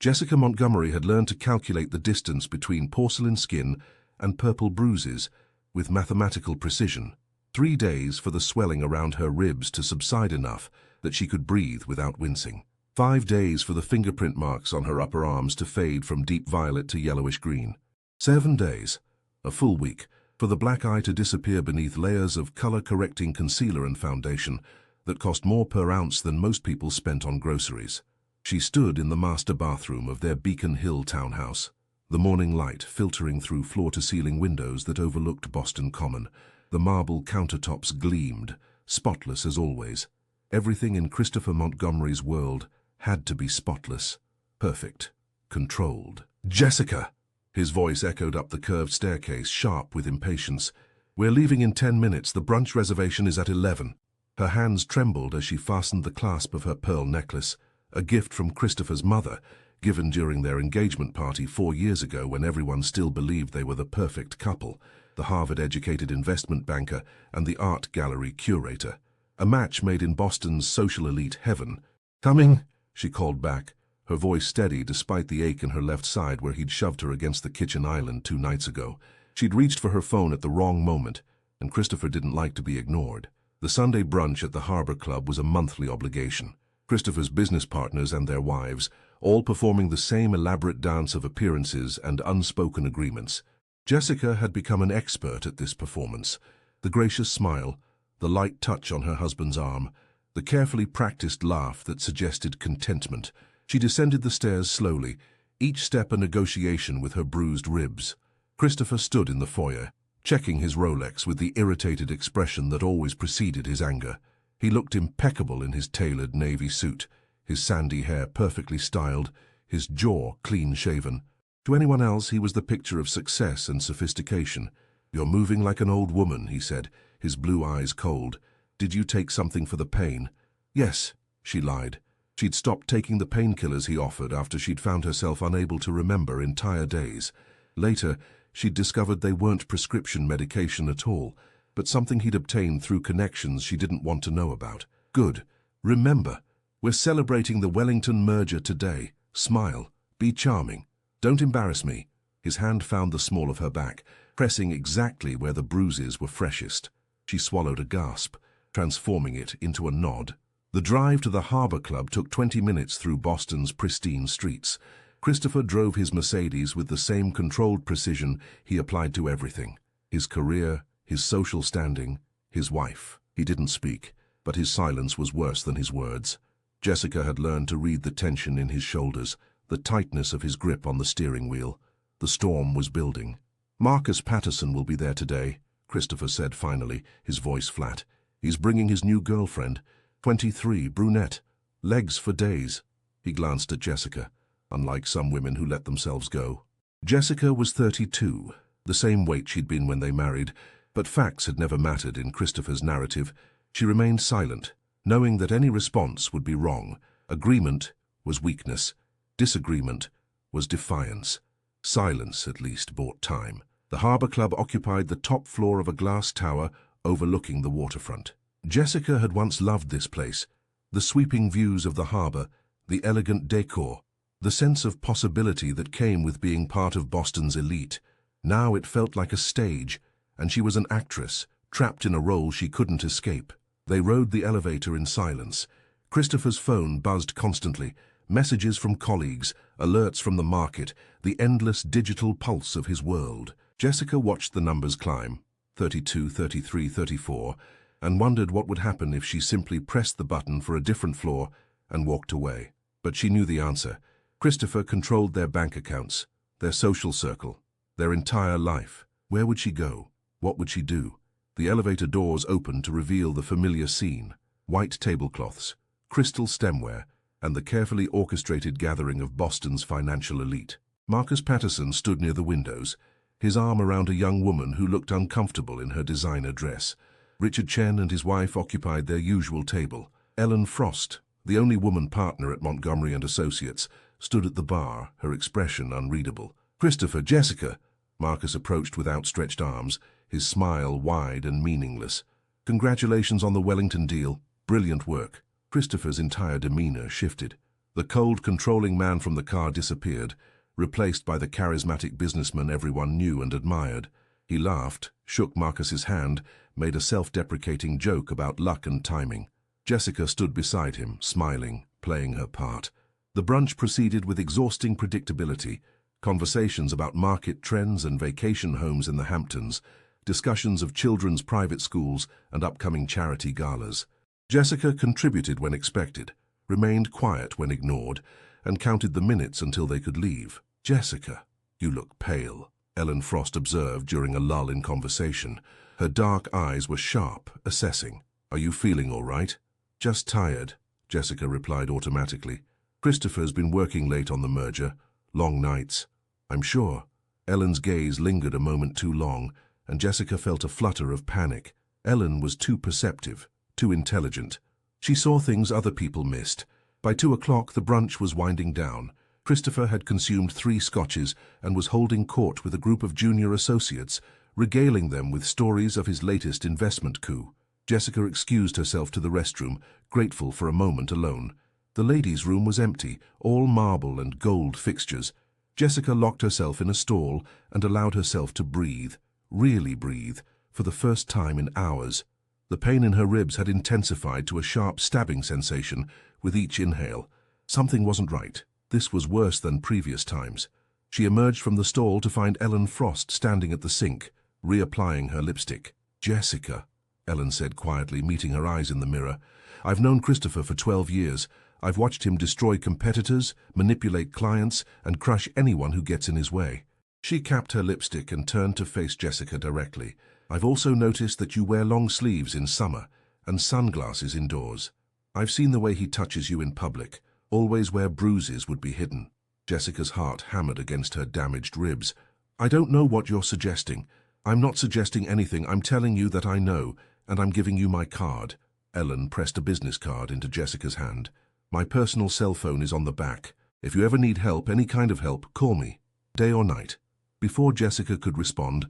Jessica Montgomery had learned to calculate the distance between porcelain skin and purple bruises with mathematical precision. 3 days for the swelling around her ribs to subside enough that she could breathe without wincing. 5 days for the fingerprint marks on her upper arms to fade from deep violet to yellowish green. 7 days, a full week, for the black eye to disappear beneath layers of color-correcting concealer and foundation that cost more per ounce than most people spent on groceries. She stood in the master bathroom of their Beacon Hill townhouse, the morning light filtering through floor-to-ceiling windows that overlooked Boston Common. The marble countertops gleamed, spotless as always. Everything in Christopher Montgomery's world had to be spotless, perfect, controlled. "Jessica!" His voice echoed up the curved staircase, sharp with impatience. "We're leaving in 10 minutes. The brunch reservation is at 11. Her hands trembled as she fastened the clasp of her pearl necklace, a gift from Christopher's mother, given during their engagement party 4 years ago when everyone still believed they were the perfect couple, the Harvard-educated investment banker and the art gallery curator. A match made in Boston's social elite heaven. "Coming," she called back, her voice steady despite the ache in her left side where he'd shoved her against the kitchen island 2 nights ago. She'd reached for her phone at the wrong moment, and Christopher didn't like to be ignored. The Sunday brunch at the Harbor Club was a monthly obligation. Christopher's business partners and their wives, all performing the same elaborate dance of appearances and unspoken agreements. Jessica had become an expert at this performance. The gracious smile, the light touch on her husband's arm, the carefully practiced laugh that suggested contentment. She descended the stairs slowly, each step a negotiation with her bruised ribs. Christopher stood in the foyer, checking his Rolex with the irritated expression that always preceded his anger. He looked impeccable in his tailored navy suit, his sandy hair perfectly styled, his jaw clean-shaven. To anyone else, he was the picture of success and sophistication. "You're moving like an old woman," he said, his blue eyes cold. "Did you take something for the pain?" "Yes," she lied. She'd stopped taking the painkillers he offered after she'd found herself unable to remember entire days. Later, she'd discovered they weren't prescription medication at all, but something he'd obtained through connections she didn't want to know about. "Good. Remember, we're celebrating the Wellington merger today. Smile. Be charming. Don't embarrass me." His hand found the small of her back, pressing exactly where the bruises were freshest. She swallowed a gasp, transforming it into a nod. The drive to the Harbor Club took 20 minutes through Boston's pristine streets. Christopher drove his Mercedes with the same controlled precision he applied to everything. His career, his social standing, his wife. He didn't speak, but his silence was worse than his words. Jessica had learned to read the tension in his shoulders, the tightness of his grip on the steering wheel. The storm was building. "Marcus Patterson will be there today," Christopher said finally, his voice flat. "He's bringing his new girlfriend, 23, brunette, legs for days." He glanced at Jessica, unlike some women who let themselves go. Jessica was 32, the same weight she'd been when they married, but facts had never mattered in Christopher's narrative. She remained silent, knowing that any response would be wrong. Agreement was weakness. Disagreement was defiance. Silence, at least, bought time. The Harbor Club occupied the top floor of a glass tower overlooking the waterfront. Jessica had once loved this place, the sweeping views of the harbor, the elegant decor, the sense of possibility that came with being part of Boston's elite. Now it felt like a stage, and she was an actress, trapped in a role she couldn't escape. They rode the elevator in silence. Christopher's phone buzzed constantly, messages from colleagues, alerts from the market, the endless digital pulse of his world. Jessica watched the numbers climb, 32, 33, 34, and wondered what would happen if she simply pressed the button for a different floor and walked away. But she knew the answer. Christopher controlled their bank accounts, their social circle, their entire life. Where would she go? What would she do? The elevator doors opened to reveal the familiar scene: white tablecloths, crystal stemware, and the carefully orchestrated gathering of Boston's financial elite. Marcus Patterson stood near the windows, his arm around a young woman who looked uncomfortable in her designer dress. Richard Chen and his wife occupied their usual table. Ellen Frost, the only woman partner at Montgomery & Associates, stood at the bar, her expression unreadable. "Christopher, Jessica." Marcus approached with outstretched arms, his smile wide and meaningless. "Congratulations on the Wellington deal. Brilliant work." Christopher's entire demeanor shifted. The cold, controlling man from the car disappeared, replaced by the charismatic businessman everyone knew and admired. He laughed, shook Marcus's hand, made a self-deprecating joke about luck and timing. Jessica stood beside him, smiling, playing her part. The brunch proceeded with exhausting predictability, conversations about market trends and vacation homes in the Hamptons, discussions of children's private schools and upcoming charity galas. Jessica contributed when expected, remained quiet when ignored, and counted the minutes until they could leave. "Jessica, you look pale," Ellen Frost observed during a lull in conversation. Her dark eyes were sharp, assessing. "Are you feeling all right?" "Just tired," Jessica replied automatically. "Christopher's been working late on the merger. Long nights." "I'm sure." Ellen's gaze lingered a moment too long, and Jessica felt a flutter of panic. Ellen was too perceptive, too intelligent. She saw things other people missed. By 2 o'clock, the brunch was winding down. Christopher had consumed 3 scotches and was holding court with a group of junior associates, regaling them with stories of his latest investment coup. Jessica excused herself to the restroom, grateful for a moment alone. The ladies' room was empty, all marble and gold fixtures. Jessica locked herself in a stall and allowed herself to breathe, really breathe, for the first time in hours. The pain in her ribs had intensified to a sharp stabbing sensation with each inhale. Something wasn't right. This was worse than previous times. She emerged from the stall to find Ellen Frost standing at the sink, reapplying her lipstick. "Jessica," Ellen said quietly, meeting her eyes in the mirror. "I've known Christopher for 12 years. I've watched him destroy competitors, manipulate clients, and crush anyone who gets in his way." She capped her lipstick and turned to face Jessica directly. "I've also noticed that you wear long sleeves in summer and sunglasses indoors. I've seen the way he touches you in public, always where bruises would be hidden." Jessica's heart hammered against her damaged ribs. "I don't know what you're suggesting. I'm not suggesting anything. I'm telling you that I know, and I'm giving you my card." Ellen pressed a business card into Jessica's hand. "My personal cell phone is on the back. If you ever need help, any kind of help, call me, day or night." Before Jessica could respond,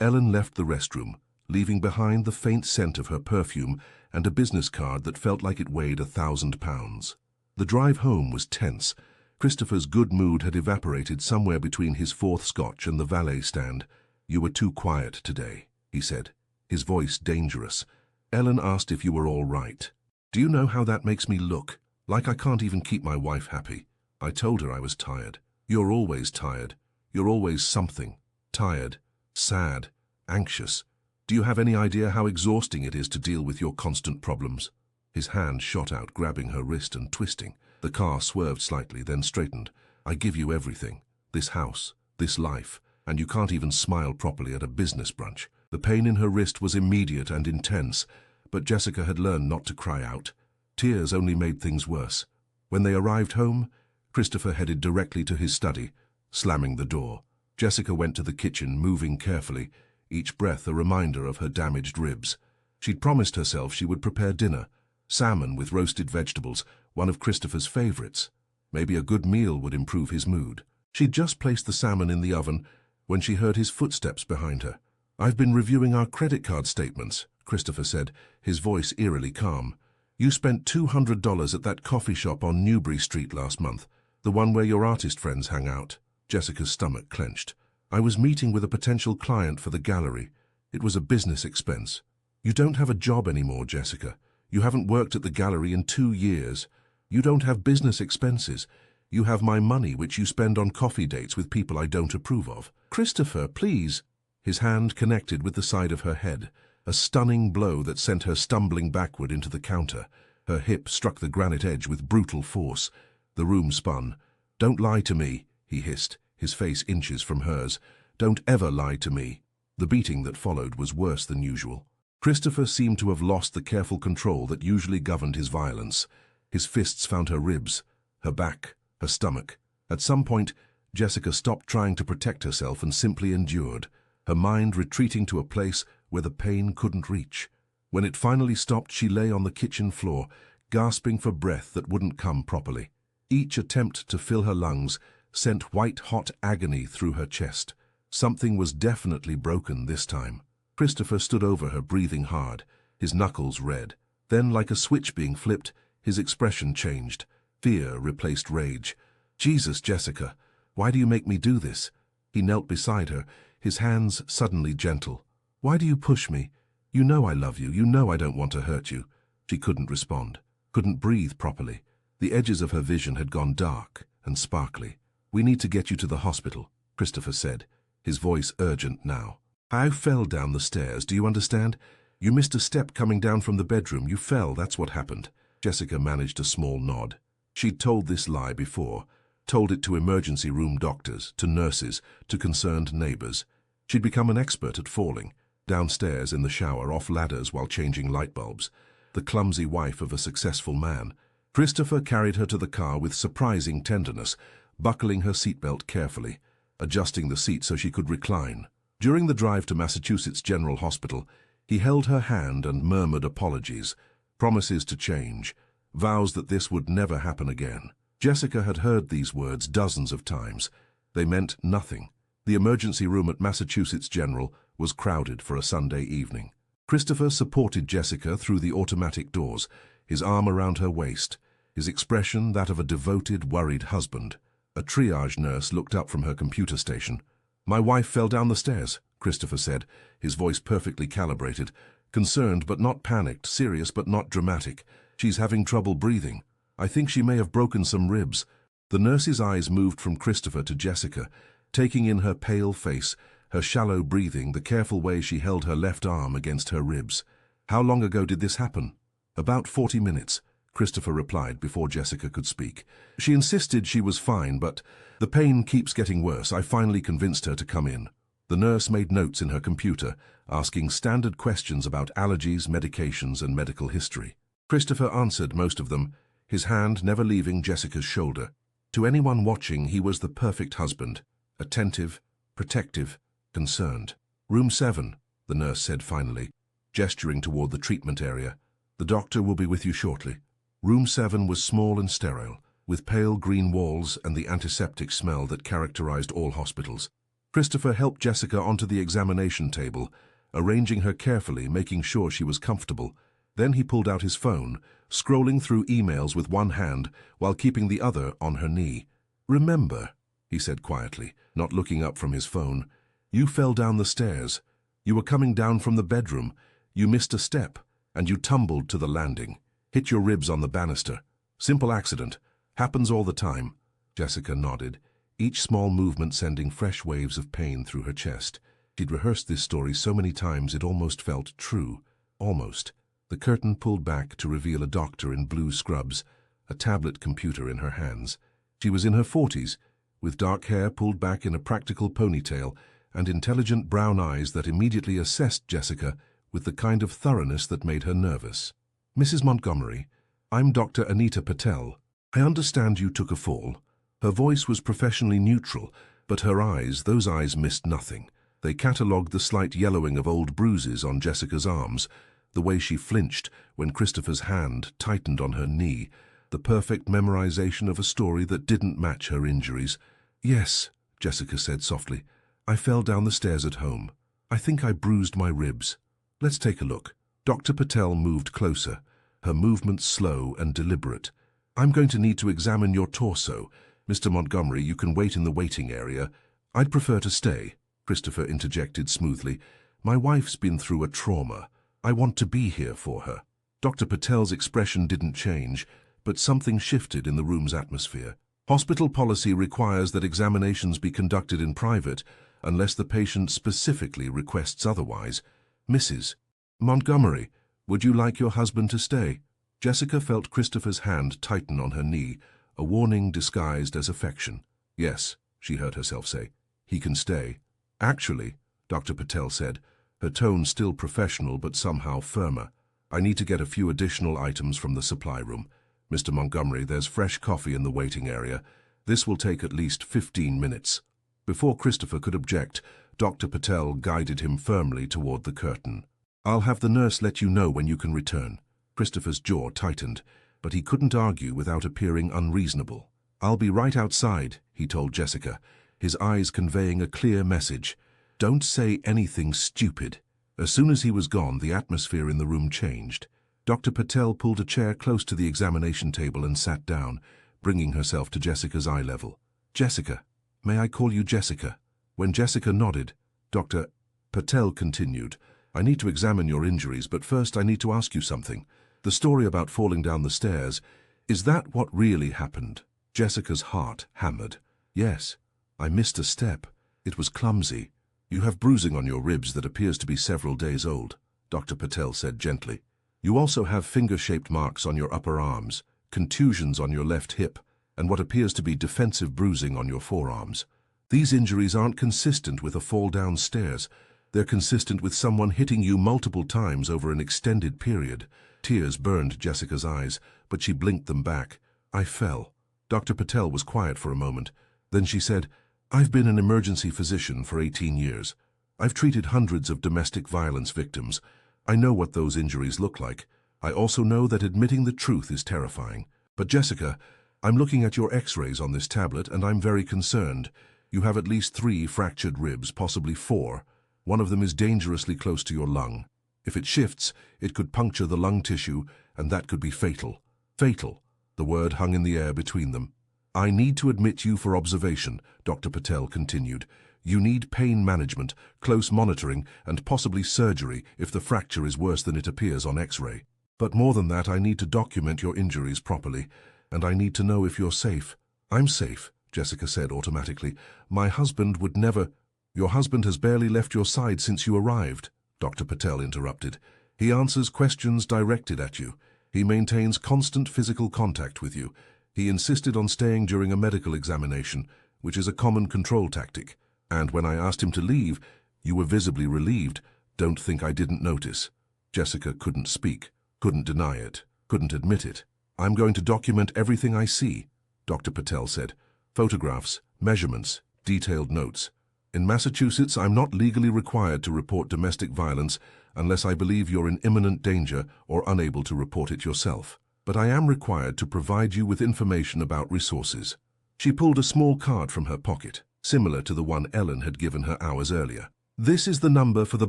Ellen left the restroom, leaving behind the faint scent of her perfume and a business card that felt like it weighed 1,000 pounds. The drive home was tense. Christopher's good mood had evaporated somewhere between his 4th scotch and the valet stand. "You were too quiet today," he said, his voice dangerous. Ellen asked if you were all right. "Do you know how that makes me look? Like I can't even keep my wife happy." I told her I was tired. "You're always tired. You're always something. Tired, sad, anxious. Do you have any idea how exhausting it is to deal with your constant problems?" His hand shot out, grabbing her wrist and twisting. The car swerved slightly, then straightened. "I give you everything. This house, this life, and you can't even smile properly at a business brunch." The pain in her wrist was immediate and intense, but Jessica had learned not to cry out. Tears only made things worse. When they arrived home, Christopher headed directly to his study, slamming the door. Jessica went to the kitchen, moving carefully, each breath a reminder of her damaged ribs. She'd promised herself she would prepare dinner, salmon with roasted vegetables, one of Christopher's favorites. Maybe a good meal would improve his mood. She'd just placed the salmon in the oven when she heard his footsteps behind her. "I've been reviewing our credit card statements," Christopher said, his voice eerily calm. "You spent $200 at that coffee shop on Newbury Street last month, the one where your artist friends hang out." Jessica's stomach clenched. "I was meeting with a potential client for the gallery. It was a business expense." "You don't have a job anymore, Jessica. You haven't worked at the gallery in 2 years. You don't have business expenses. You have my money, which you spend on coffee dates with people I don't approve of." "Christopher, please." His hand connected with the side of her head, a stunning blow that sent her stumbling backward into the counter. Her hip struck the granite edge with brutal force. The room spun. "Don't lie to me," he hissed, his face inches from hers. "Don't ever lie to me." The beating that followed was worse than usual. Christopher seemed to have lost the careful control that usually governed his violence. His fists found her ribs, her back, her stomach. At some point, Jessica stopped trying to protect herself and simply endured, her mind retreating to a place where the pain couldn't reach. When it finally stopped, she lay on the kitchen floor, gasping for breath that wouldn't come properly. Each attempt to fill her lungs sent white-hot agony through her chest. Something was definitely broken this time. Christopher stood over her, breathing hard, his knuckles red. Then, like a switch being flipped, his expression changed. Fear replaced rage. "Jesus, Jessica, why do you make me do this?" He knelt beside her, his hands suddenly gentle. "Why do you push me? You know I love you. You know I don't want to hurt you." She couldn't respond, couldn't breathe properly. The edges of her vision had gone dark and sparkly. "We need to get you to the hospital," Christopher said, his voice urgent now. "I fell down the stairs, do you understand? You missed a step coming down from the bedroom. You fell, that's what happened." Jessica managed a small nod. She'd told this lie before, told it to emergency room doctors, to nurses, to concerned neighbors. She'd become an expert at falling, downstairs in the shower, off ladders while changing light bulbs. The clumsy wife of a successful man. Christopher carried her to the car with surprising tenderness, buckling her seatbelt carefully, adjusting the seat so she could recline. During the drive to Massachusetts General Hospital, he held her hand and murmured apologies, promises to change, vows that this would never happen again. Jessica had heard these words dozens of times. They meant nothing. The emergency room at Massachusetts General was crowded for a Sunday evening. Christopher supported Jessica through the automatic doors, his arm around her waist, his expression that of a devoted, worried husband. A triage nurse looked up from her computer station. "My wife fell down the stairs," Christopher said, his voice perfectly calibrated, concerned but not panicked, serious but not dramatic. "She's having trouble breathing. I think she may have broken some ribs." The nurse's eyes moved from Christopher to Jessica, taking in her pale face, her shallow breathing, the careful way she held her left arm against her ribs. "How long ago did this happen?" "About 40 minutes, Christopher replied before Jessica could speak. "She insisted she was fine, but the pain keeps getting worse. I finally convinced her to come in." The nurse made notes in her computer, asking standard questions about allergies, medications, and medical history. Christopher answered most of them, his hand never leaving Jessica's shoulder. To anyone watching, he was the perfect husband, attentive, protective, concerned. "Room 7, the nurse said finally, gesturing toward the treatment area. "The doctor will be with you shortly." Room 7 was small and sterile, with pale green walls and the antiseptic smell that characterized all hospitals. Christopher helped Jessica onto the examination table, arranging her carefully, making sure she was comfortable. Then he pulled out his phone, scrolling through emails with one hand while keeping the other on her knee. "Remember," he said quietly, not looking up from his phone, "you fell down the stairs. You were coming down from the bedroom. You missed a step, and you tumbled to the landing. Hit your ribs on the banister. Simple accident. Happens all the time." Jessica nodded, each small movement sending fresh waves of pain through her chest. She'd rehearsed this story so many times it almost felt true. Almost. The curtain pulled back to reveal a doctor in blue scrubs, a tablet computer in her hands. She was in her 40s, with dark hair pulled back in a practical ponytail and intelligent brown eyes that immediately assessed Jessica with the kind of thoroughness that made her nervous. "Mrs. Montgomery, I'm Dr. Anita Patel. I understand you took a fall." Her voice was professionally neutral, but her eyes, those eyes missed nothing. They catalogued the slight yellowing of old bruises on Jessica's arms, the way she flinched when Christopher's hand tightened on her knee, the perfect memorization of a story that didn't match her injuries. "Yes," Jessica said softly. "I fell down the stairs at home. I think I bruised my ribs. Let's take a look." Dr. Patel moved closer, her movements slow and deliberate. "I'm going to need to examine your torso. Mr. Montgomery, you can wait in the waiting area." "I'd prefer to stay," Christopher interjected smoothly. "My wife's been through a trauma. I want to be here for her." Dr. Patel's expression didn't change, but something shifted in the room's atmosphere. "Hospital policy requires that examinations be conducted in private unless the patient specifically requests otherwise. Mrs. Montgomery, would you like your husband to stay?" Jessica felt Christopher's hand tighten on her knee, a warning disguised as affection. "Yes," she heard herself say, "he can stay." "Actually," Dr. Patel said, her tone still professional but somehow firmer, "I need to get a few additional items from the supply room. Mr. Montgomery, there's fresh coffee in the waiting area. This will take at least 15 minutes. Before Christopher could object, Dr. Patel guided him firmly toward the curtain. "I'll have the nurse let you know when you can return." Christopher's jaw tightened, but he couldn't argue without appearing unreasonable. "I'll be right outside," he told Jessica, his eyes conveying a clear message. "Don't say anything stupid." As soon as he was gone, the atmosphere in the room changed. Dr. Patel pulled a chair close to the examination table and sat down, bringing herself to Jessica's eye level. "Jessica, may I call you Jessica?" When Jessica nodded, Dr. Patel continued, "I need to examine your injuries, but first I need to ask you something. The story about falling down the stairs, is that what really happened?" Jessica's heart hammered. "Yes, I missed a step. It was clumsy. You have bruising on your ribs that appears to be several days old," Dr. Patel said gently. "You also have finger-shaped marks on your upper arms, contusions on your left hip, and what appears to be defensive bruising on your forearms. These injuries aren't consistent with a fall down stairs. They're consistent with someone hitting you multiple times over an extended period." Tears burned Jessica's eyes, but she blinked them back. "I fell." Dr. Patel was quiet for a moment. Then she said, "I've been an emergency physician for 18 years. I've treated hundreds of domestic violence victims. I know what those injuries look like. I also know that admitting the truth is terrifying. But Jessica, I'm looking at your x-rays on this tablet and I'm very concerned. You have at least 3 fractured ribs, possibly 4. One of them is dangerously close to your lung. If it shifts, it could puncture the lung tissue, and that could be fatal." Fatal. The word hung in the air between them. "I need to admit you for observation," Dr. Patel continued. "You need pain management, close monitoring, and possibly surgery if the fracture is worse than it appears on X-ray. But more than that, I need to document your injuries properly, and I need to know if you're safe." "I'm safe," Jessica said automatically. "My husband would never—" "Your husband has barely left your side since you arrived," Dr. Patel interrupted. "He answers questions directed at you. He maintains constant physical contact with you. He insisted on staying during a medical examination, which is a common control tactic. And when I asked him to leave, you were visibly relieved. Don't think I didn't notice." Jessica couldn't speak, couldn't deny it, couldn't admit it. "I'm going to document everything I see," Dr. Patel said. "Photographs, measurements, detailed notes. In Massachusetts, I'm not legally required to report domestic violence unless I believe you're in imminent danger or unable to report it yourself. But I am required to provide you with information about resources." She pulled a small card from her pocket, similar to the one Ellen had given her hours earlier. "This is the number for the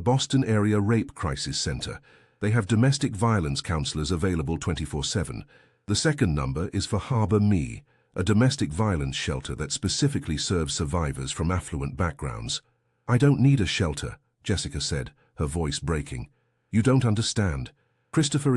Boston Area Rape Crisis Center. They have domestic violence counselors available 24/7. The second number is for Harbor Me, a domestic violence shelter that specifically serves survivors from affluent backgrounds." "I don't need a shelter," Jessica said, her voice breaking. "You don't understand. Christopher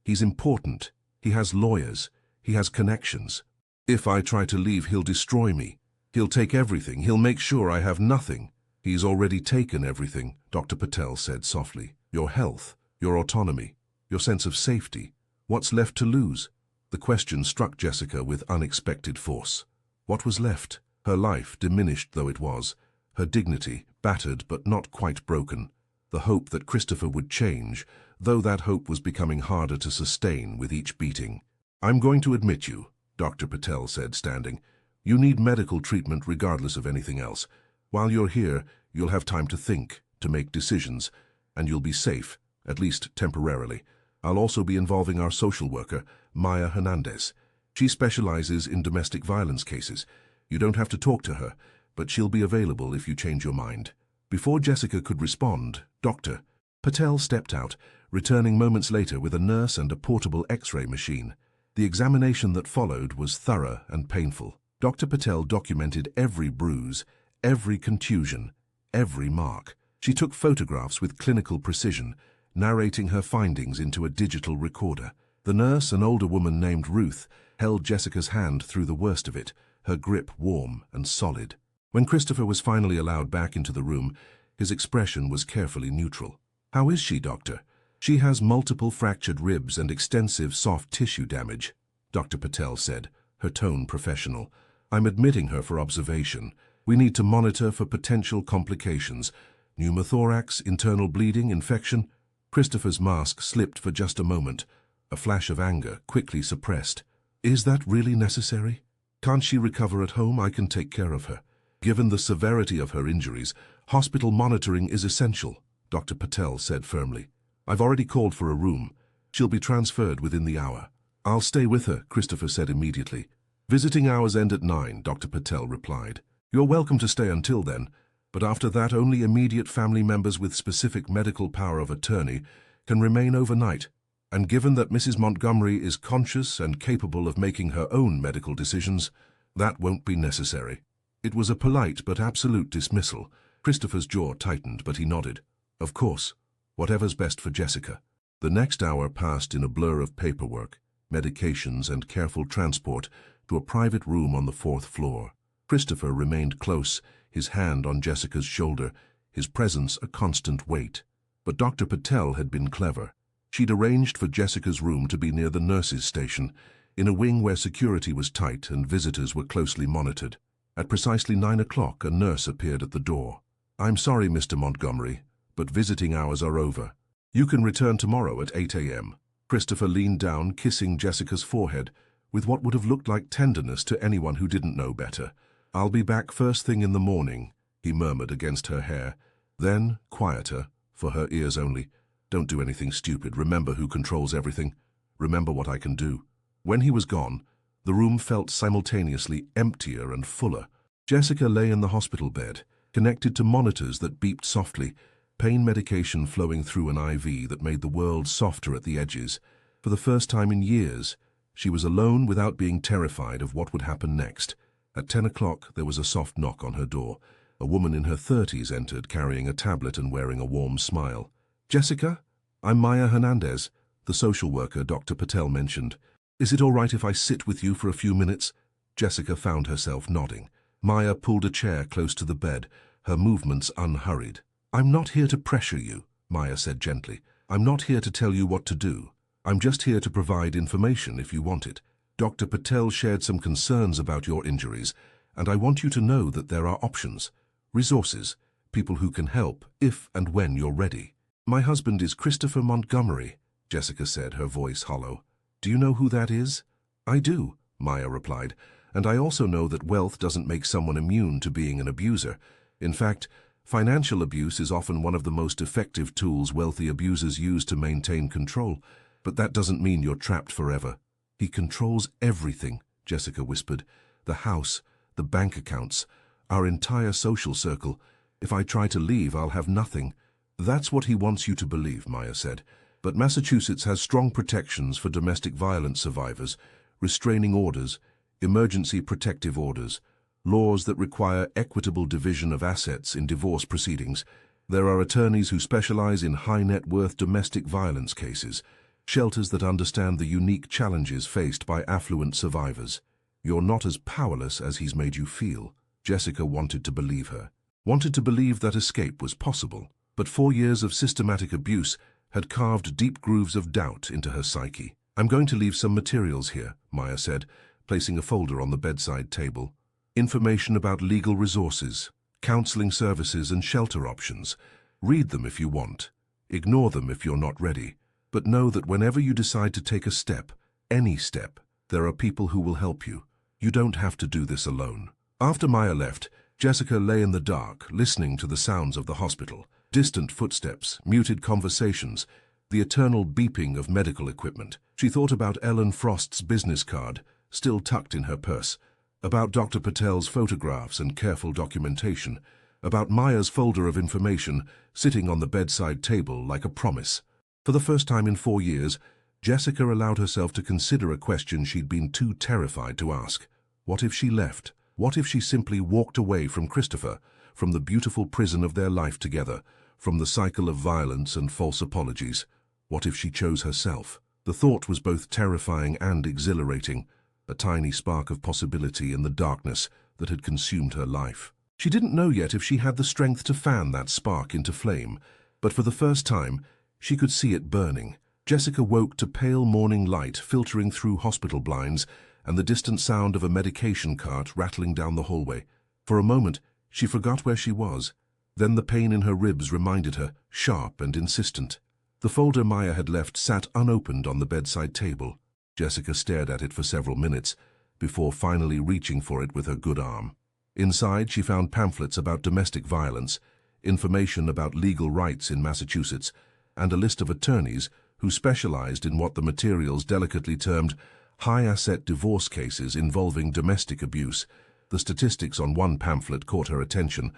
he's important. He has lawyers. He has connections. If I try to leave, he'll destroy me. He'll take everything. He'll make sure I have nothing." "He's already taken everything," Dr. Patel said softly. "Your health, your autonomy, your sense of safety. What's left to lose?" The question struck Jessica with unexpected force. What was left? Her life, diminished though it was. Her dignity, battered but not quite broken. The hope that Christopher would change, though that hope was becoming harder to sustain with each beating. "I'm going to admit you," Dr. Patel said, standing. "You need medical treatment regardless of anything else. While you're here, you'll have time to think, to make decisions, and you'll be safe, at least temporarily. I'll also be involving our social worker, Maya Hernandez. She specializes in domestic violence cases. You don't have to talk to her, but she'll be available if you change your mind." Before Jessica could respond, Dr. Patel stepped out, returning moments later with a nurse and a portable X-ray machine. The examination that followed was thorough and painful. Dr. Patel documented every bruise, every contusion, every mark. She took photographs with clinical precision, narrating her findings into a digital recorder. The nurse, an older woman named Ruth, held Jessica's hand through the worst of it, her grip warm and solid. When Christopher was finally allowed back into the room, his expression was carefully neutral. "How is she, doctor?" "She has multiple fractured ribs and extensive soft tissue damage," Dr. Patel said, her tone professional. "I'm admitting her for observation. We need to monitor for potential complications. Pneumothorax, internal bleeding, infection." Christopher's mask slipped for just a moment, a flash of anger quickly suppressed. "Is that really necessary? Can't she recover at home? I can take care of her. Given the severity of her injuries, hospital monitoring is essential," Dr. Patel said firmly. "I've already called for a room. She'll be transferred within the hour." "I'll stay with her," Christopher said immediately. "Visiting hours end at 9, Dr. Patel replied. "You're welcome to stay until then, but after that only immediate family members with specific medical power of attorney can remain overnight." And given that Mrs. Montgomery is conscious and capable of making her own medical decisions, that won't be necessary. It was a polite but absolute dismissal. Christopher's jaw tightened, but he nodded. Of course, whatever's best for Jessica. The next hour passed in a blur of paperwork, medications, and careful transport to a private room on the 4th floor. Christopher remained close, his hand on Jessica's shoulder, his presence a constant weight. But Dr. Patel had been clever. She'd arranged for Jessica's room to be near the nurses' station, in a wing where security was tight and visitors were closely monitored. At precisely 9 o'clock, a nurse appeared at the door. "I'm sorry, Mr. Montgomery, but visiting hours are over. You can return tomorrow at 8 a.m. Christopher leaned down, kissing Jessica's forehead, with what would have looked like tenderness to anyone who didn't know better. "I'll be back first thing in the morning," he murmured against her hair. Then, quieter, for her ears only, "Don't do anything stupid. Remember who controls everything. Remember what I can do." When he was gone, the room felt simultaneously emptier and fuller. Jessica lay in the hospital bed, connected to monitors that beeped softly, pain medication flowing through an IV that made the world softer at the edges. For the first time in years, she was alone without being terrified of what would happen next. At 10 o'clock, there was a soft knock on her door. A woman in her 30s entered, carrying a tablet and wearing a warm smile. "Jessica, I'm Maya Hernandez," the social worker Dr. Patel mentioned. "Is it all right if I sit with you for a few minutes?" Jessica found herself nodding. Maya pulled a chair close to the bed, her movements unhurried. "I'm not here to pressure you," Maya said gently. "I'm not here to tell you what to do. I'm just here to provide information if you want it. Dr. Patel shared some concerns about your injuries, and I want you to know that there are options, resources, people who can help if and when you're ready." "My husband is Christopher Montgomery," Jessica said, her voice hollow. "Do you know who that is?" "I do," Maya replied, "and I also know that wealth doesn't make someone immune to being an abuser. In fact, financial abuse is often one of the most effective tools wealthy abusers use to maintain control, but that doesn't mean you're trapped forever." "He controls everything," Jessica whispered. "The house, the bank accounts, our entire social circle. If I try to leave, I'll have nothing." "That's what he wants you to believe," Maya said. "But Massachusetts has strong protections for domestic violence survivors, restraining orders, emergency protective orders, laws that require equitable division of assets in divorce proceedings. There are attorneys who specialize in high-net-worth domestic violence cases, shelters that understand the unique challenges faced by affluent survivors. You're not as powerless as he's made you feel." Jessica wanted to believe her, wanted to believe that escape was possible. But 4 years of systematic abuse had carved deep grooves of doubt into her psyche. "I'm going to leave some materials here," Maya said, placing a folder on the bedside table. "Information about legal resources, counseling services, and shelter options. Read them if you want. Ignore them if you're not ready. But know that whenever you decide to take a step, any step, there are people who will help you. You don't have to do this alone." After Maya left, Jessica lay in the dark, listening to the sounds of the hospital. Distant footsteps, muted conversations, the eternal beeping of medical equipment. She thought about Ellen Frost's business card, still tucked in her purse, about Dr. Patel's photographs and careful documentation, about Maya's folder of information sitting on the bedside table like a promise. For the first time in 4 years, Jessica allowed herself to consider a question she'd been too terrified to ask. What if she left? What if she simply walked away from Christopher, from the beautiful prison of their life together, from the cycle of violence and false apologies? What if she chose herself? The thought was both terrifying and exhilarating, a tiny spark of possibility in the darkness that had consumed her life. She didn't know yet if she had the strength to fan that spark into flame, but for the first time, she could see it burning. Jessica woke to pale morning light filtering through hospital blinds and the distant sound of a medication cart rattling down the hallway. For a moment, she forgot where she was. Then the pain in her ribs reminded her, sharp and insistent. The folder Maya had left sat unopened on the bedside table. Jessica stared at it for several minutes, before finally reaching for it with her good arm. Inside, she found pamphlets about domestic violence, information about legal rights in Massachusetts, and a list of attorneys who specialized in what the materials delicately termed high-asset divorce cases involving domestic abuse. The statistics on one pamphlet caught her attention.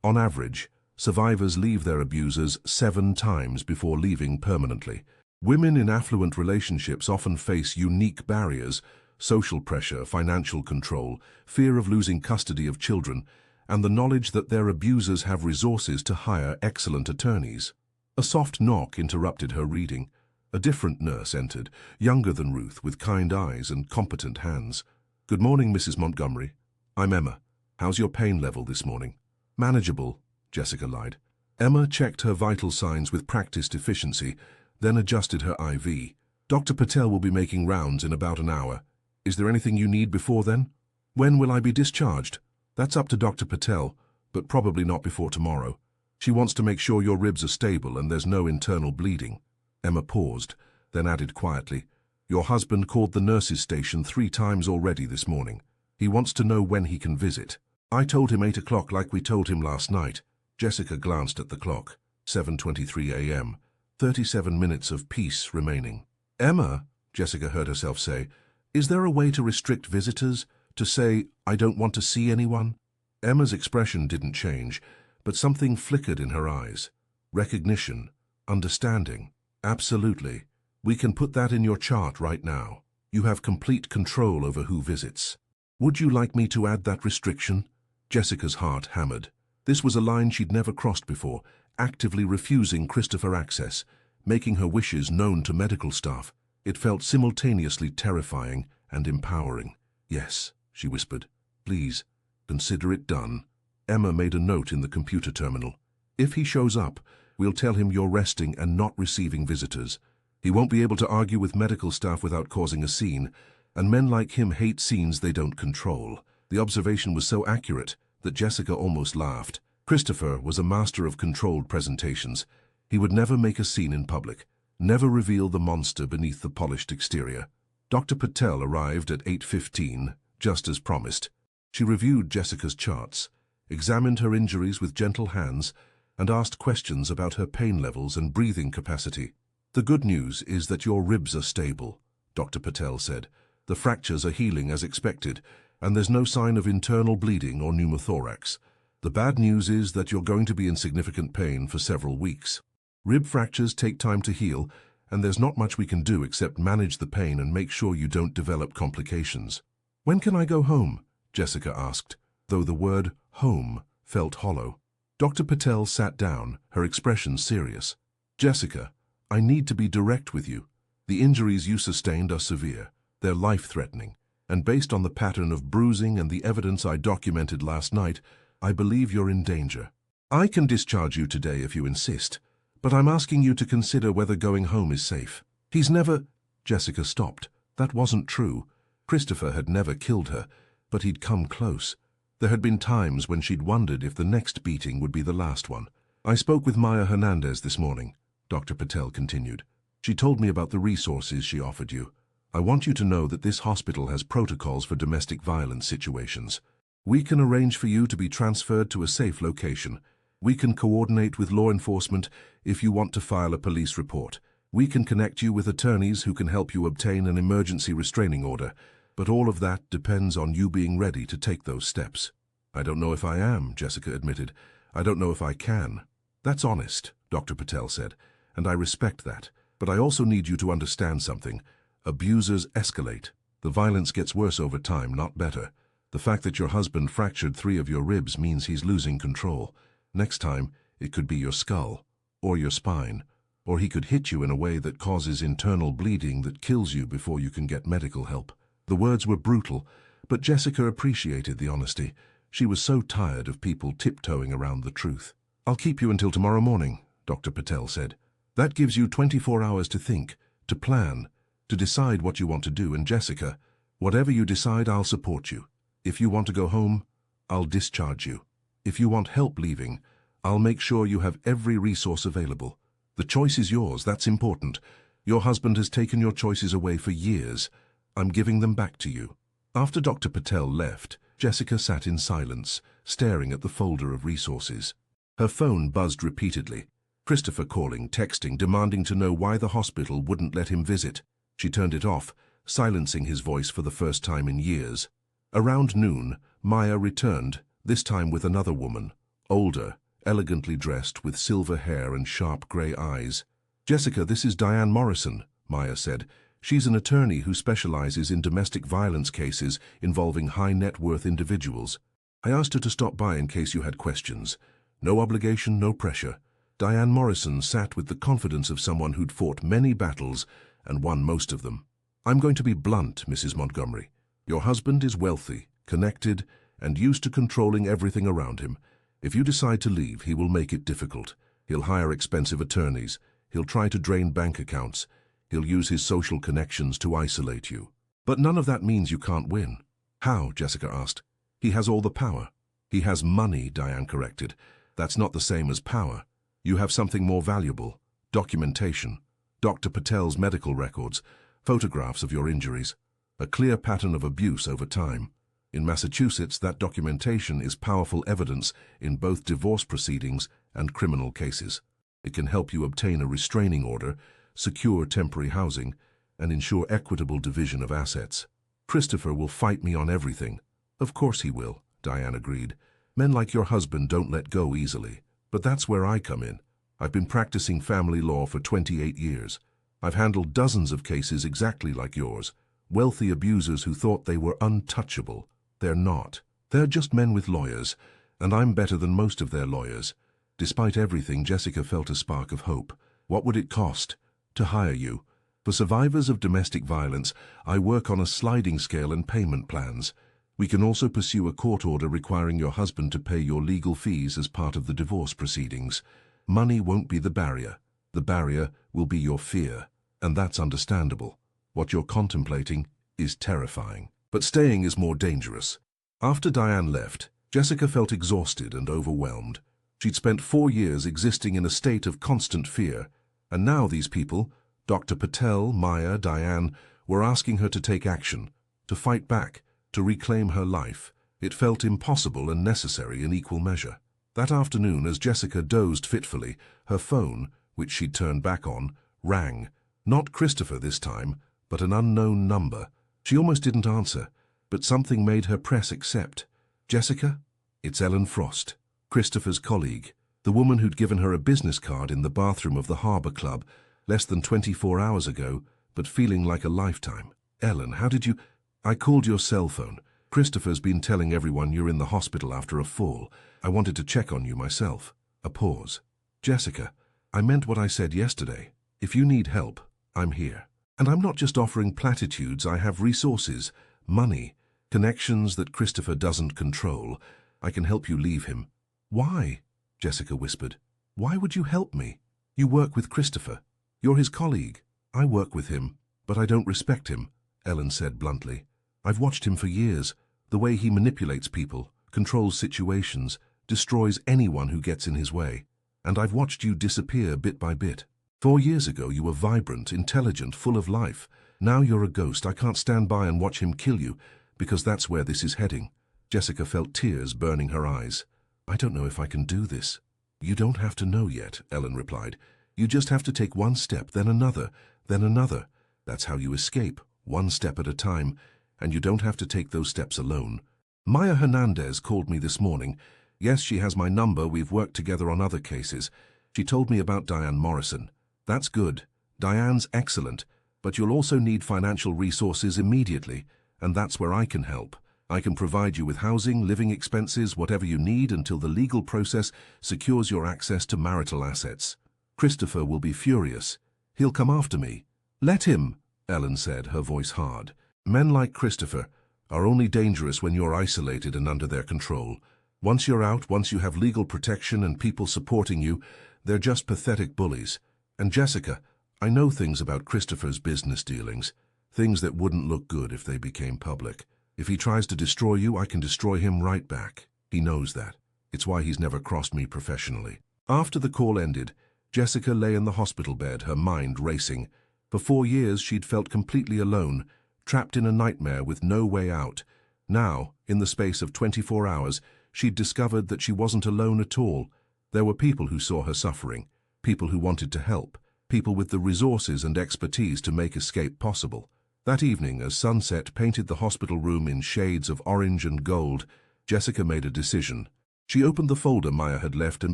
On average, survivors leave their abusers 7 times before leaving permanently. Women in affluent relationships often face unique barriers: social pressure, financial control, fear of losing custody of children, and the knowledge that their abusers have resources to hire excellent attorneys. A soft knock interrupted her reading. A different nurse entered, younger than Ruth, with kind eyes and competent hands. "Good morning, Mrs. Montgomery. I'm Emma. How's your pain level this morning?" "Manageable," Jessica lied. Emma checked her vital signs with practiced efficiency, then adjusted her IV. "Dr. Patel will be making rounds in about an hour. Is there anything you need before then?" "When will I be discharged?" "That's up to Dr. Patel, but probably not before tomorrow. She wants to make sure your ribs are stable and there's no internal bleeding." Emma paused, then added quietly, "Your husband called the nurses' station 3 times already this morning. He wants to know when he can visit." "I told him 8 o'clock like we told him last night." Jessica glanced at the clock. 7:23 a.m. 37 minutes of peace remaining. "Emma," Jessica heard herself say, "is there a way to restrict visitors? To say, 'I don't want to see anyone'?" Emma's expression didn't change, but something flickered in her eyes. Recognition, understanding. "Absolutely. We can put that in your chart right now. You have complete control over who visits." "Would you like me to add that restriction?" Jessica's heart hammered. This was a line she'd never crossed before, actively refusing Christopher access, making her wishes known to medical staff. It felt simultaneously terrifying and empowering. "Yes," she whispered. "Please, consider it done." Emma made a note in the computer terminal. "If he shows up, we'll tell him you're resting and not receiving visitors. He won't be able to argue with medical staff without causing a scene, and men like him hate scenes they don't control." The observation was so accurate that Jessica almost laughed. Christopher was a master of controlled presentations. He would never make a scene in public, never reveal the monster beneath the polished exterior. Dr. Patel arrived at 8:15, just as promised. She reviewed Jessica's charts, examined her injuries with gentle hands, and asked questions about her pain levels and breathing capacity. "The good news is that your ribs are stable," Dr. Patel said. "The fractures are healing as expected, and there's no sign of internal bleeding or pneumothorax. The bad news is that you're going to be in significant pain for several weeks. Rib fractures take time to heal, and there's not much we can do except manage the pain and make sure you don't develop complications." "When can I go home?" Jessica asked, though the word home felt hollow. Dr. Patel sat down, her expression serious. "Jessica, I need to be direct with you. The injuries you sustained are severe. They're life-threatening, and based on the pattern of bruising and the evidence I documented last night, I believe you're in danger. I can discharge you today if you insist, but I'm asking you to consider whether going home is safe." "He's never—" Jessica stopped. That wasn't true. Christopher had never killed her, but he'd come close. There had been times when she'd wondered if the next beating would be the last one. "I spoke with Maya Hernandez this morning," Dr. Patel continued. "She told me about the resources she offered you. I want you to know that this hospital has protocols for domestic violence situations. We can arrange for you to be transferred to a safe location. We can coordinate with law enforcement if you want to file a police report. We can connect you with attorneys who can help you obtain an emergency restraining order. But all of that depends on you being ready to take those steps." "I don't know if I am," Jessica admitted. "I don't know if I can." "That's honest," Dr. Patel said, "and I respect that. But I also need you to understand something. Abusers escalate. The violence gets worse over time, not better. The fact that your husband fractured 3 of your ribs means he's losing control. Next time, it could be your skull, or your spine, or he could hit you in a way that causes internal bleeding that kills you before you can get medical help." The words were brutal, but Jessica appreciated the honesty. She was so tired of people tiptoeing around the truth. "I'll keep you until tomorrow morning," Dr. Patel said. "That gives you 24 hours to think, to plan, to decide what you want to do. And Jessica, whatever you decide, I'll support you. If you want to go home, I'll discharge you. If you want help leaving, I'll make sure you have every resource available. The choice is yours, that's important. Your husband has taken your choices away for years. I'm giving them back to you." After Dr. Patel left, Jessica sat in silence, staring at the folder of resources. Her phone buzzed repeatedly. Christopher calling, texting, demanding to know why the hospital wouldn't let him visit. She turned it off, silencing his voice for the first time in years. Around noon, Maya returned, this time with another woman, older, elegantly dressed with silver hair and sharp grey eyes. Jessica, this is Diane Morrison, Maya said. She's an attorney who specializes in domestic violence cases involving high-net-worth individuals. I asked her to stop by in case you had questions. No obligation, no pressure. Diane Morrison sat with the confidence of someone who'd fought many battles and won most of them. I'm going to be blunt, Mrs. Montgomery. Your husband is wealthy, connected, and used to controlling everything around him. If you decide to leave, he will make it difficult. He'll hire expensive attorneys. He'll try to drain bank accounts. He'll use his social connections to isolate you. But none of that means you can't win. How? Jessica asked. He has all the power. He has money, Diane corrected. That's not the same as power. You have something more valuable. Documentation. Dr. Patel's medical records. Photographs of your injuries. A clear pattern of abuse over time. In Massachusetts, that documentation is powerful evidence in both divorce proceedings and criminal cases. It can help you obtain a restraining order, secure temporary housing, and ensure equitable division of assets. Christopher will fight me on everything. Of course he will, Diane agreed. Men like your husband don't let go easily. But that's where I come in. I've been practicing family law for 28 years. I've handled dozens of cases exactly like yours. Wealthy abusers who thought they were untouchable. They're not. They're just men with lawyers, and I'm better than most of their lawyers. Despite everything, Jessica felt a spark of hope. What would it cost to hire you? For survivors of domestic violence, I work on a sliding scale and payment plans. We can also pursue a court order requiring your husband to pay your legal fees as part of the divorce proceedings. Money won't be the barrier. The barrier will be your fear, and that's understandable. What you're contemplating is terrifying. But staying is more dangerous. After Diane left, Jessica felt exhausted and overwhelmed. She'd spent 4 years existing in a state of constant fear, and now these people, Dr. Patel, Maya, Diane, were asking her to take action, to fight back, to reclaim her life. It felt impossible and necessary in equal measure. That afternoon, as Jessica dozed fitfully, her phone, which she'd turned back on, rang. Not Christopher this time, but an unknown number. She almost didn't answer, but something made her press accept. Jessica? It's Ellen Frost, Christopher's colleague, the woman who'd given her a business card in the bathroom of the Harbor Club less than 24 hours ago, but feeling like a lifetime. Ellen, how did you... I called your cell phone. Christopher's been telling everyone you're in the hospital after a fall. I wanted to check on you myself. A pause. Jessica, I meant what I said yesterday. If you need help, I'm here. And I'm not just offering platitudes. I have resources, money, connections that Christopher doesn't control. I can help you leave him. Why? Jessica whispered. Why would you help me? You work with Christopher. You're his colleague. I work with him, but I don't respect him, Ellen said bluntly. I've watched him for years. The way he manipulates people, controls situations, destroys anyone who gets in his way. And I've watched you disappear bit by bit. 4 years ago you were vibrant, intelligent, full of life. Now you're a ghost. I can't stand by and watch him kill you, because that's where this is heading. Jessica felt tears burning her eyes. I don't know if I can do this. You don't have to know yet, Ellen replied. You just have to take one step, then another, then another. That's how you escape, one step at a time, and you don't have to take those steps alone. Maya Hernandez called me this morning. Yes, she has my number. We've worked together on other cases. She told me about Diane Morrison. That's good. Diane's excellent, but you'll also need financial resources immediately, and that's where I can help. I can provide you with housing, living expenses, whatever you need until the legal process secures your access to marital assets. Christopher will be furious. He'll come after me. Let him, Ellen said, her voice hard. Men like Christopher are only dangerous when you're isolated and under their control. Once you're out, once you have legal protection and people supporting you, they're just pathetic bullies. And Jessica, I know things about Christopher's business dealings, things that wouldn't look good if they became public. If he tries to destroy you, I can destroy him right back. He knows that. It's why he's never crossed me professionally. After the call ended, Jessica lay in the hospital bed, her mind racing. For 4 years, she'd felt completely alone, trapped in a nightmare with no way out. Now, in the space of 24 hours, she'd discovered that she wasn't alone at all. There were people who saw her suffering, people who wanted to help, people with the resources and expertise to make escape possible. That evening, as sunset painted the hospital room in shades of orange and gold, Jessica made a decision. She opened the folder Maya had left and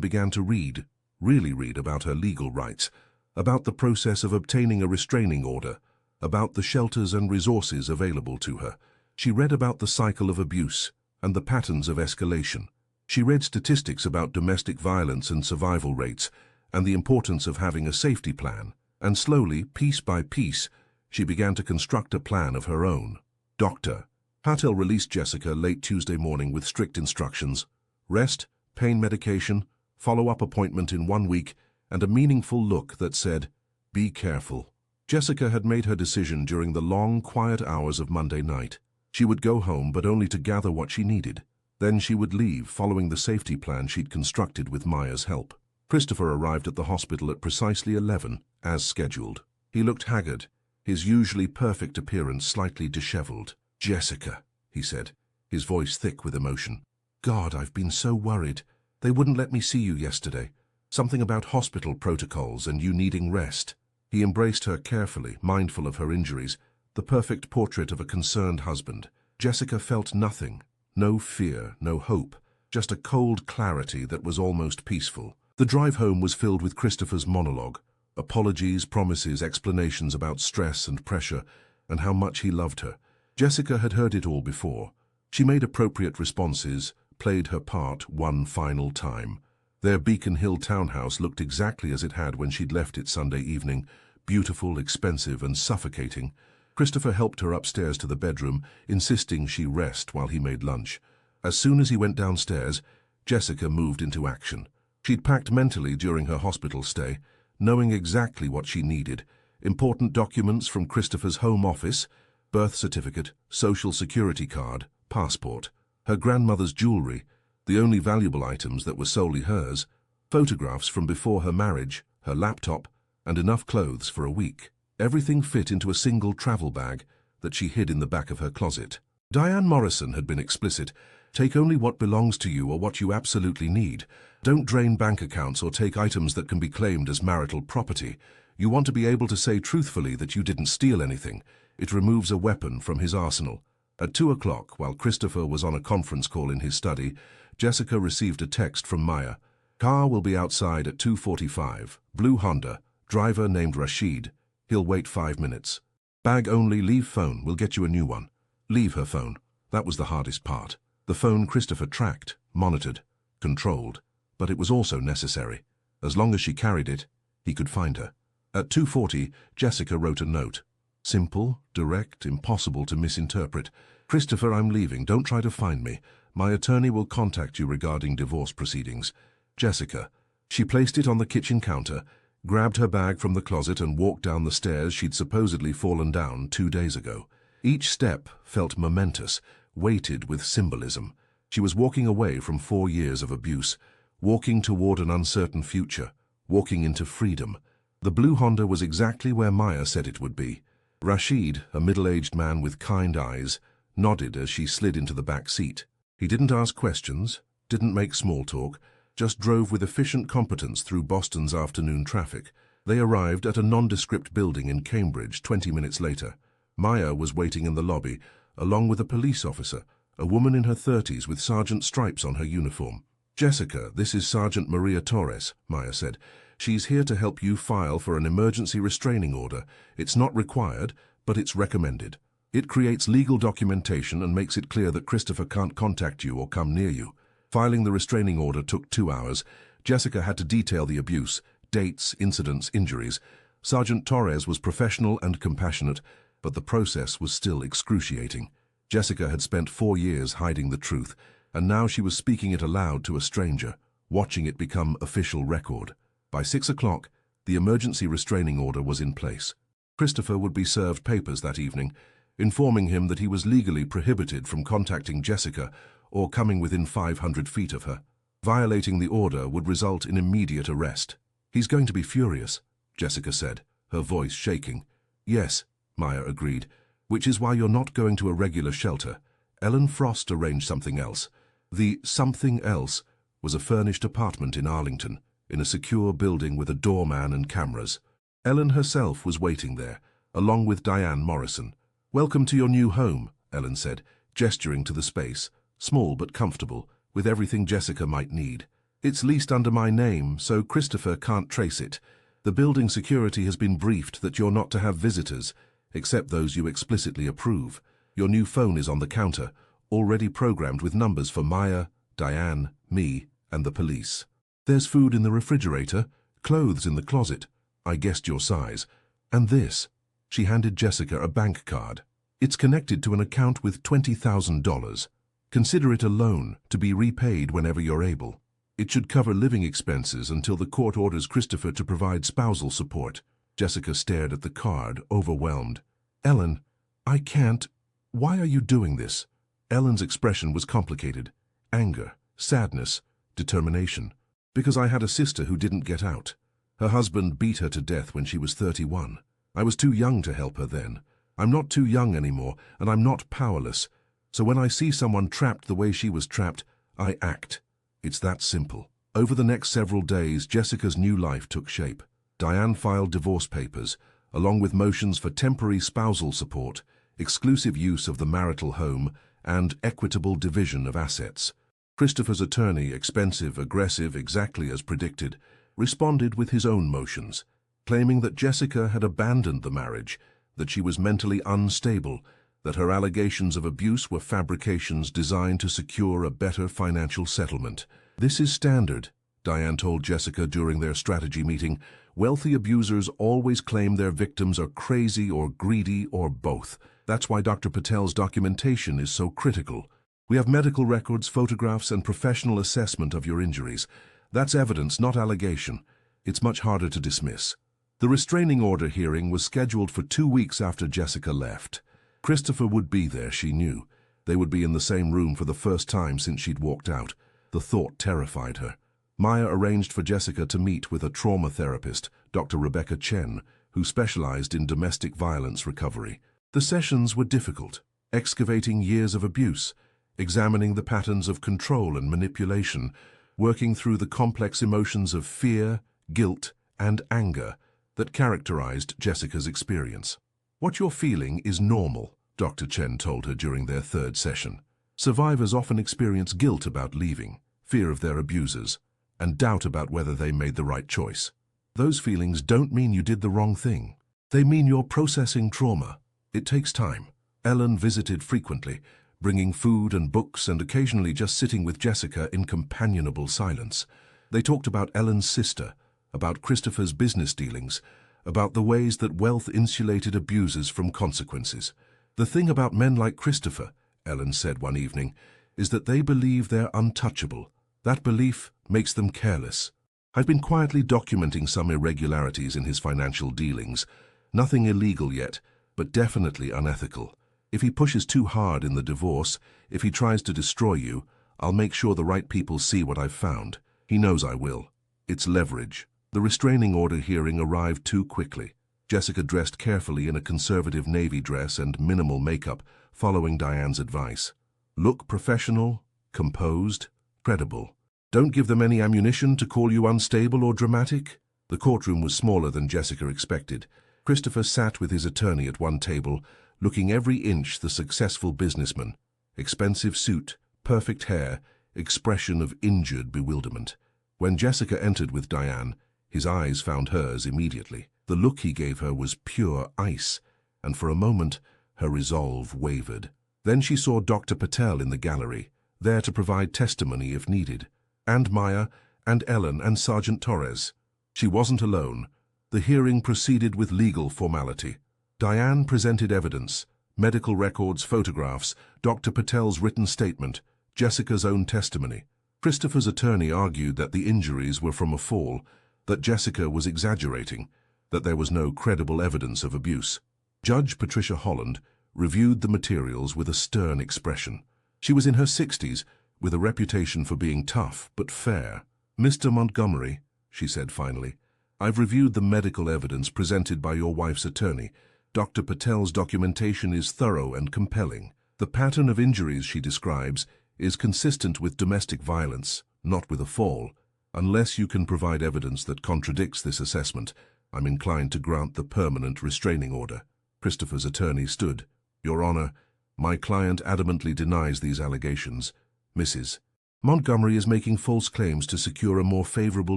began to read, really read about her legal rights. about the process of obtaining a restraining order, about the shelters and resources available to her. She read about the cycle of abuse and the patterns of escalation. She read statistics about domestic violence and survival rates and the importance of having a safety plan. And slowly, piece by piece, she began to construct a plan of her own. Dr. Patel released Jessica late Tuesday morning with strict instructions: rest, pain medication, follow-up appointment in 1 week, and a meaningful look that said, "Be careful." Jessica had made her decision during the long, quiet hours of Monday night. She would go home, but only to gather what she needed. Then she would leave, following the safety plan she'd constructed with Maya's help. Christopher arrived at the hospital at precisely 11, as scheduled. He looked haggard, his usually perfect appearance slightly disheveled. "Jessica," he said, his voice thick with emotion. "God, I've been so worried. They wouldn't let me see you yesterday. Something about hospital protocols and you needing rest." He embraced her carefully, mindful of her injuries, the perfect portrait of a concerned husband. Jessica felt nothing, no fear, no hope, just a cold clarity that was almost peaceful. The drive home was filled with Christopher's monologue, apologies, promises, explanations about stress and pressure, and how much he loved her. Jessica had heard it all before. She made appropriate responses, played her part one final time. Their Beacon Hill townhouse looked exactly as it had when she'd left it Sunday evening, beautiful, expensive, and suffocating. Christopher helped her upstairs to the bedroom, insisting she rest while he made lunch. As soon as he went downstairs, Jessica moved into action. She'd packed mentally during her hospital stay, knowing exactly what she needed: important documents from Christopher's home office, birth certificate, social security card, passport, her grandmother's jewelry, the only valuable items that were solely hers, photographs from before her marriage, her laptop, and enough clothes for a week. Everything fit into a single travel bag that she hid in the back of her closet. Diane Morrison had been explicit: take only what belongs to you or what you absolutely need. Don't drain bank accounts or take items that can be claimed as marital property. You want to be able to say truthfully that you didn't steal anything. It removes a weapon from his arsenal. At 2 o'clock, while Christopher was on a conference call in his study, Jessica received a text from Maya. "Car will be outside at 2:45. Blue Honda. Driver named Rashid. He'll wait 5 minutes. Bag only, leave phone. We'll get you a new one." Leave her phone. That was the hardest part. The phone Christopher tracked, monitored, controlled. But it was also necessary. As long as she carried it, he could find her. At 2:40, Jessica wrote a note. Simple, direct, impossible to misinterpret. "Christopher, I'm leaving. Don't try to find me. My attorney will contact you regarding divorce proceedings. Jessica." She placed it on the kitchen counter, grabbed her bag from the closet and walked down the stairs she'd supposedly fallen down 2 days ago. Each step felt momentous, weighted with symbolism. She was walking away from 4 years of abuse, walking toward an uncertain future, walking into freedom. The blue Honda was exactly where Maya said it would be. Rashid, a middle-aged man with kind eyes, nodded as she slid into the back seat. He didn't ask questions, didn't make small talk, just drove with efficient competence through Boston's afternoon traffic. They arrived at a nondescript building in Cambridge 20 minutes later. Maya was waiting in the lobby, along with a police officer, a woman in her 30s with sergeant stripes on her uniform. "Jessica, this is Sergeant Maria Torres," Maya said. "She's here to help you file for an emergency restraining order. It's not required, but it's recommended. It creates legal documentation and makes it clear that Christopher can't contact you or come near you." Filing the restraining order took 2 hours. Jessica had to detail the abuse, dates, incidents, injuries. Sergeant Torres was professional and compassionate, but the process was still excruciating. Jessica had spent 4 years hiding the truth, and now she was speaking it aloud to a stranger, watching it become official record. By 6 o'clock, the emergency restraining order was in place. Christopher would be served papers that evening, informing him that he was legally prohibited from contacting Jessica or coming within 500 feet of her. Violating the order would result in immediate arrest. "He's going to be furious," Jessica said, her voice shaking. "Yes," Maya agreed, "which is why you're not going to a regular shelter. Ellen Frost arranged something else." The something else was a furnished apartment in Arlington, in a secure building with a doorman and cameras. Ellen herself was waiting there, along with Diane Morrison. "Welcome to your new home," Ellen said, gesturing to the space, small but comfortable, with everything Jessica might need. "It's leased under my name, so Christopher can't trace it. The building security has been briefed that you're not to have visitors, except those you explicitly approve. Your new phone is on the counter, already programmed with numbers for Maya, Diane, me, and the police. There's food in the refrigerator, clothes in the closet. I guessed your size. And this. She handed Jessica a bank card. It's connected to an account with $20,000. Consider it a loan to be repaid whenever you're able. It should cover living expenses until the court orders Christopher to provide spousal support. Jessica stared at the card, overwhelmed. Ellen, I can't. Why are you doing this? Ellen's expression was complicated. Anger, sadness, determination. Because I had a sister who didn't get out. Her husband beat her to death when she was 31. I was too young to help her then. I'm not too young anymore, and I'm not powerless. So when I see someone trapped the way she was trapped, I act. It's that simple. Over the next several days, Jessica's new life took shape. Diane filed divorce papers, along with motions for temporary spousal support, exclusive use of the marital home, and equitable division of assets. Christopher's attorney, expensive, aggressive, exactly as predicted, responded with his own motions, claiming that Jessica had abandoned the marriage, that she was mentally unstable, that her allegations of abuse were fabrications designed to secure a better financial settlement. This is standard, Diane told Jessica during their strategy meeting. Wealthy abusers always claim their victims are crazy or greedy or both. That's why Dr. Patel's documentation is so critical. We have medical records, photographs, and professional assessment of your injuries. That's evidence, not allegation. It's much harder to dismiss. The restraining order hearing was scheduled for 2 weeks after Jessica left. Christopher would be there, she knew. They would be in the same room for the first time since she'd walked out. The thought terrified her. Maya arranged for Jessica to meet with a trauma therapist, Dr. Rebecca Chen, who specialized in domestic violence recovery. The sessions were difficult, excavating years of abuse, examining the patterns of control and manipulation, working through the complex emotions of fear, guilt, and anger that characterized Jessica's experience. What you're feeling is normal, Dr. Chen told her during their third session. Survivors often experience guilt about leaving, fear of their abusers, and doubt about whether they made the right choice. Those feelings don't mean you did the wrong thing. They mean you're processing trauma. It takes time. Ellen visited frequently, bringing food and books and occasionally just sitting with Jessica in companionable silence. They talked about Ellen's sister, about Christopher's business dealings, about the ways that wealth insulated abusers from consequences. The thing about men like Christopher, Ellen said one evening, is that they believe they're untouchable. That belief makes them careless. I've been quietly documenting some irregularities in his financial dealings. Nothing illegal yet, but definitely unethical. If he pushes too hard in the divorce, if he tries to destroy you, I'll make sure the right people see what I've found. He knows I will. It's leverage. The restraining order hearing arrived too quickly. Jessica dressed carefully in a conservative navy dress and minimal makeup, following Diane's advice. Look professional, composed, credible. Don't give them any ammunition to call you unstable or dramatic. The courtroom was smaller than Jessica expected. Christopher sat with his attorney at one table, looking every inch the successful businessman. Expensive suit, perfect hair, expression of injured bewilderment. When Jessica entered with Diane, his eyes found hers immediately. The look he gave her was pure ice, and for a moment her resolve wavered. Then she saw Dr. Patel in the gallery, there to provide testimony if needed, and Maya, and Ellen, and Sergeant Torres. She wasn't alone. The hearing proceeded with legal formality. Diane presented evidence, medical records, photographs, Dr. Patel's written statement, Jessica's own testimony. Christopher's attorney argued that the injuries were from a fall, that Jessica was exaggerating, that there was no credible evidence of abuse. Judge Patricia Holland reviewed the materials with a stern expression. She was in her 60s, with a reputation for being tough but fair. Mr. Montgomery, she said finally, I've reviewed the medical evidence presented by your wife's attorney. Dr. Patel's documentation is thorough and compelling. The pattern of injuries she describes is consistent with domestic violence, not with a fall. Unless you can provide evidence that contradicts this assessment, I'm inclined to grant the permanent restraining order. Christopher's attorney stood. Your Honor, my client adamantly denies these allegations. Mrs. Montgomery is making false claims to secure a more favorable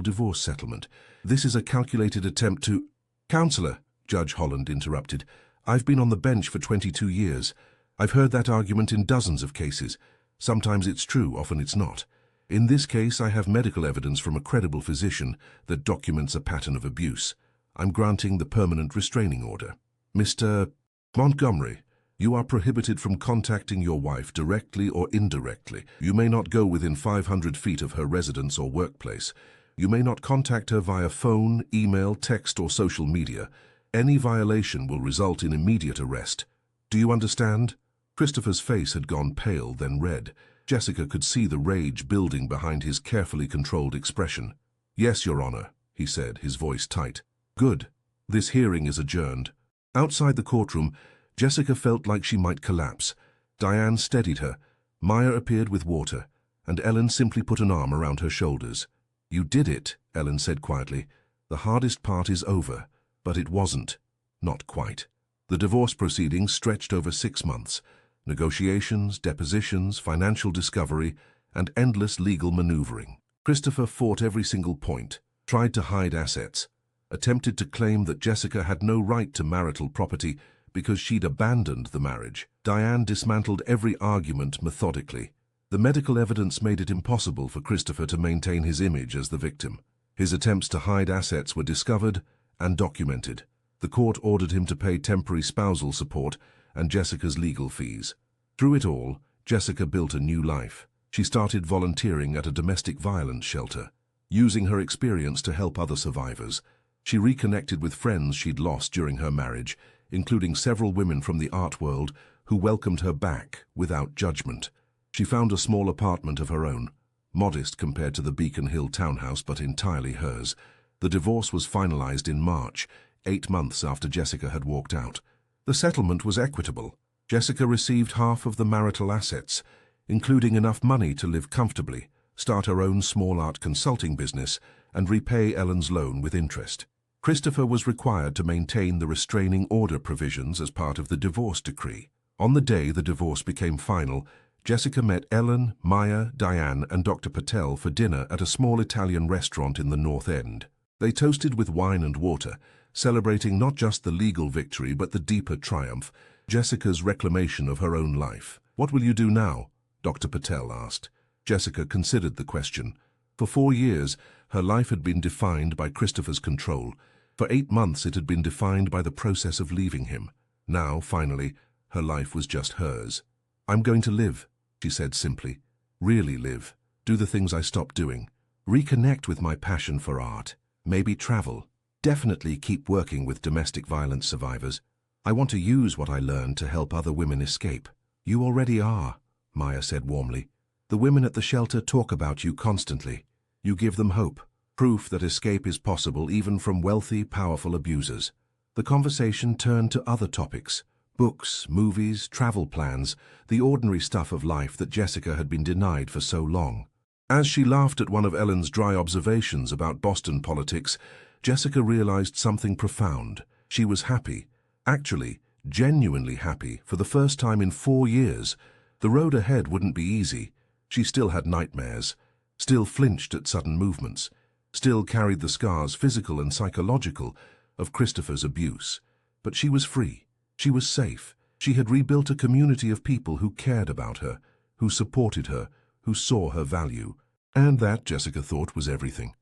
divorce settlement. This is a calculated attempt to— Counselor, Judge Holland interrupted, I've been on the bench for 22 years. I've heard that argument in dozens of cases. Sometimes it's true, often it's not. In this case, I have medical evidence from a credible physician that documents a pattern of abuse. I'm granting the permanent restraining order. Mr. Montgomery, you are prohibited from contacting your wife directly or indirectly. You may not go within 500 feet of her residence or workplace. You may not contact her via phone, email, text, or social media. Any violation will result in immediate arrest. Do you understand? Christopher's face had gone pale, then red. Jessica could see the rage building behind his carefully controlled expression. Yes, Your Honor, he said, his voice tight. Good. This hearing is adjourned. Outside the courtroom, Jessica felt like she might collapse. Diane steadied her. Maya appeared with water, and Ellen simply put an arm around her shoulders. You did it, Ellen said quietly. The hardest part is over. But it wasn't. Not quite. The divorce proceedings stretched over 6 months. Negotiations, depositions, financial discovery, and endless legal maneuvering. Christopher fought every single point, tried to hide assets, attempted to claim that Jessica had no right to marital property because she'd abandoned the marriage. Diane dismantled every argument methodically. The medical evidence made it impossible for Christopher to maintain his image as the victim. His attempts to hide assets were discovered and documented. The court ordered him to pay temporary spousal support and Jessica's legal fees. Through it all, Jessica built a new life. She started volunteering at a domestic violence shelter, using her experience to help other survivors. She reconnected with friends she'd lost during her marriage, including several women from the art world who welcomed her back without judgment. She found a small apartment of her own, modest compared to the Beacon Hill townhouse but entirely hers. The divorce was finalized in March, 8 months after Jessica had walked out. The settlement was equitable. Jessica received half of the marital assets, including enough money to live comfortably, start her own small art consulting business, and repay Ellen's loan with interest. Christopher was required to maintain the restraining order provisions as part of the divorce decree. On the day the divorce became final, Jessica met Ellen, Maya, Diane, and Dr. Patel for dinner at a small Italian restaurant in the North End. They toasted with wine and water, celebrating not just the legal victory but the deeper triumph, Jessica's reclamation of her own life. What will you do now? Dr. Patel asked. Jessica considered the question. For 4 years, her life had been defined by Christopher's control. For 8 months, it had been defined by the process of leaving him. Now, finally, her life was just hers. I'm going to live, she said simply. Really live. Do the things I stopped doing. Reconnect with my passion for art. Maybe travel. Definitely keep working with domestic violence survivors. I want to use what I learned to help other women escape. You already are, Maya said warmly. The women at the shelter talk about you constantly. You give them hope, proof that escape is possible even from wealthy, powerful abusers. The conversation turned to other topics. Books, movies, travel plans, the ordinary stuff of life that Jessica had been denied for so long. As she laughed at one of Ellen's dry observations about Boston politics, Jessica realized something profound. She was happy. Actually, genuinely happy, for the first time in 4 years. The road ahead wouldn't be easy. She still had nightmares, still flinched at sudden movements, still carried the scars, physical and psychological, of Christopher's abuse. But she was free. She was safe. She had rebuilt a community of people who cared about her, who supported her, who saw her value. And that, Jessica thought, was everything.